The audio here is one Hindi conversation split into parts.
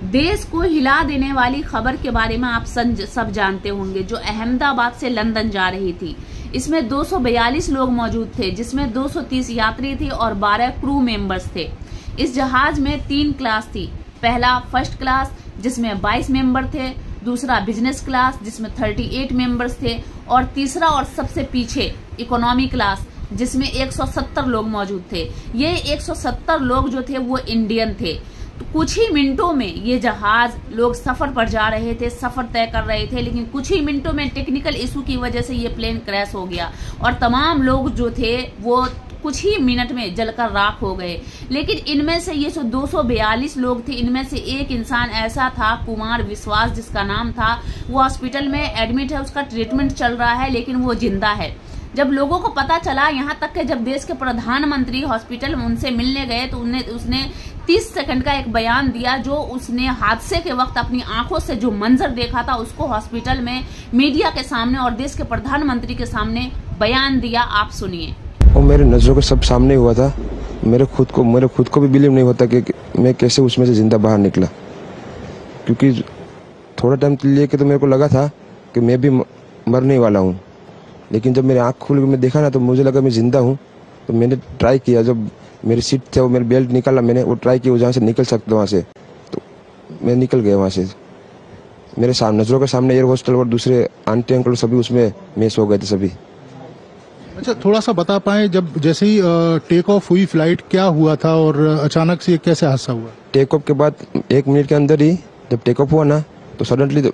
देश को हिला देने वाली खबर के बारे में आप सब जानते होंगे, जो अहमदाबाद से लंदन जा रही थी। इसमें 242 लोग मौजूद थे, जिसमें 230 यात्री थे और 12 क्रू मेंबर्स थे। इस जहाज में 3 क्लास थी। पहला फर्स्ट क्लास जिसमें 22 मेंबर थे, दूसरा बिजनेस क्लास जिसमें 38 मेंबर्स थे और तीसरा और सबसे पीछे इकोनॉमी क्लास जिसमें 170 लोग मौजूद थे। ये 170 लोग जो थे वो इंडियन थे। तो कुछ ही मिनटों में ये जहाज, लोग सफर पर जा रहे थे, सफर तय कर रहे थे, लेकिन कुछ ही मिनटों में टेक्निकल इशू की वजह से ये प्लेन क्रैश हो गया और तमाम लोग जो थे वो कुछ ही मिनट में जलकर राख हो गए। लेकिन इनमें से ये 242 लोग थे, इनमें से एक इंसान ऐसा था, कुमार विश्वास जिसका नाम था, वो हॉस्पिटल में एडमिट है, उसका ट्रीटमेंट चल रहा है, लेकिन वो जिंदा है। जब लोगों को पता चला, यहाँ तक कि जब देश के प्रधानमंत्री हॉस्पिटल में उनसे मिलने गए तो उसने 30 सेकंड का एक बयान दिया, जो उसने हादसे के वक्त अपनी आंखों से जो मंजर देखा था उसको हॉस्पिटल में मीडिया के सामने और देश के प्रधानमंत्री के सामने बयान दिया। आप सुनिए। और मेरे नजरों के सब सामने हुआ था। मेरे खुद को भी बिलीव नहीं होता कि मैं कैसे उसमें से जिंदा बाहर निकला, क्योंकि थोड़ा टाइम लिए के तो मेरे को लगा था कि मैं भी मरने वाला हूँ, लेकिन जब मेरी आँख खुल के मैं देखा ना तो मुझे लगा मैं जिंदा हूँ। तो मैंने ट्राई किया, जब मेरी सीट थे वो मेरी बेल्ट निकाला, मैंने वो ट्राई किया जहाँ से निकल सकता वहाँ से, तो मैं निकल गया वहाँ से। मेरे नजरों के सामने एयर होस्टल और दूसरे आंटी अंकल सभी उसमें मिस हो गए थे सभी। अच्छा, थोड़ा सा बता पाए, जब जैसे ही टेक ऑफ हुई फ्लाइट, क्या हुआ था और अचानक से कैसे हादसा हुआ? टेक ऑफ के बाद 1 मिनट के अंदर ही जब टेक ऑफ हुआ ना तो सडनली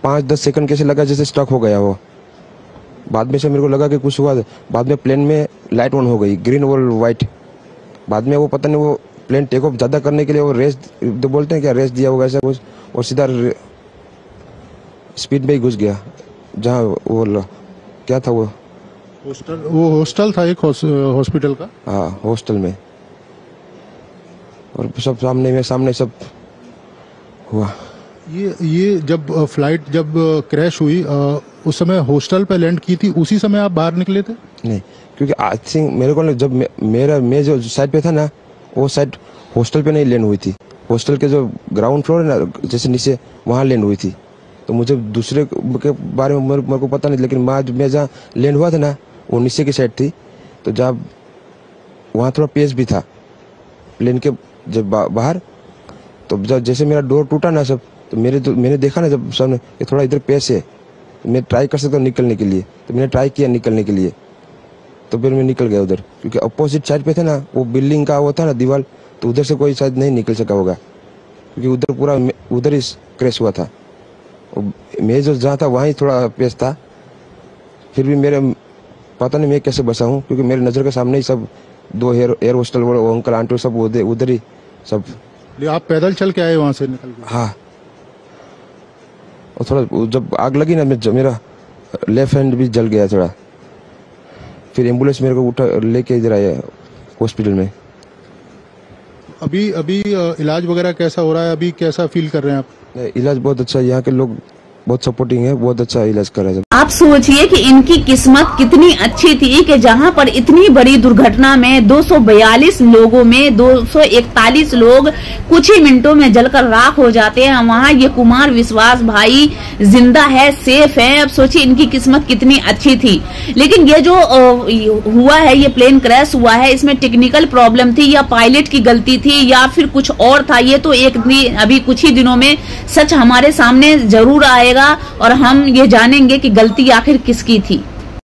5-10 सेकंड कैसे लगा जैसे स्टक हो गया वो। बाद में से मेरे को लगा कि कुछ हुआ। बाद में प्लेन में लाइट ऑन हो गई, ग्रीन और व्हाइट। बाद में वो पता नहीं, वो प्लेन टेक ऑफ ज्यादा करने के लिए वो रेस तो बोलते हैं क्या, रेस दिया होगा ऐसा कुछ, और सीधा स्पीड में ही घुस गया जहाँ वो क्या था, वो हॉस्टल था एक हॉस्पिटल का। हाँ, हॉस्टल में। और सब सामने सब हुआ। ये जब फ्लाइट जब क्रैश हुई उस समय हॉस्टल पे लैंड की थी, उसी समय आप बाहर निकले थे? नहीं, क्योंकि आई थिंक मेरे को जब मैं जो साइड पे था ना, वो साइड हॉस्टल पे नहीं लैंड हुई थी। हॉस्टल के जो ग्राउंड फ्लोर है ना, जैसे नीचे, वहाँ लैंड हुई थी। तो मुझे दूसरे के बारे में मेरे को पता नहीं, लेकिन मैं जहाँ लैंड हुआ था ना वो नीचे की साइड थी। तो जब वहाँ थोड़ा पेस भी था प्लेन के जब बाहर, तो जब जैसे मेरा डोर टूटा ना सब, तो मैंने देखा ना जब सब ये थोड़ा इधर पेस है, मैं ट्राई कर सकता हूँ निकलने के लिए। तो मैंने ट्राई किया निकलने के लिए, तो फिर मैं निकल गया उधर, क्योंकि अपोजिट साइड पे था ना वो बिल्डिंग का वो था ना दीवार, तो उधर से कोई शायद नहीं निकल सका होगा, क्योंकि उधर पूरा उधर ही क्रैश हुआ था। मैं जो जहाँ था वहाँ ही थोड़ा पेस था। फिर भी मेरे पता नहीं मैं कैसे बचा हूँ, क्योंकि मेरे नजर के सामने ही सब 2 एयर होस्टल वो अंकल आंटी सब उधर ही सब। आप पैदल चल के आए वहाँ से निकल के? हाँ, और थोड़ा जब आग लगी ना मेरा लेफ्ट हैंड भी जल गया थोड़ा। फिर एम्बुलेंस मेरे को उठा लेके इधर आया हॉस्पिटल में। अभी इलाज वगैरह कैसा हो रहा है? अभी कैसा फील कर रहे हैं आप? इलाज बहुत अच्छा है, यहाँ के लोग बहुत सपोर्टिंग है, बहुत अच्छा इलाज कर रहे हैं। आप सोचिए कि इनकी किस्मत कितनी अच्छी थी कि जहां पर इतनी बड़ी दुर्घटना में 242 लोगों में 241 लोग कुछ ही मिनटों में जलकर राख हो जाते हैं, वहां ये कुमार विश्वास भाई जिंदा है, सेफ है। अब सोचिए इनकी किस्मत कितनी अच्छी थी। लेकिन ये जो हुआ है, ये प्लेन क्रैश हुआ है, इसमें टेक्निकल प्रॉब्लम थी या पायलट की गलती थी या फिर कुछ और था, ये तो अभी कुछ ही दिनों में सच हमारे सामने जरूर आएगा और हम ये जानेंगे कि गलती आखिर किसकी थी।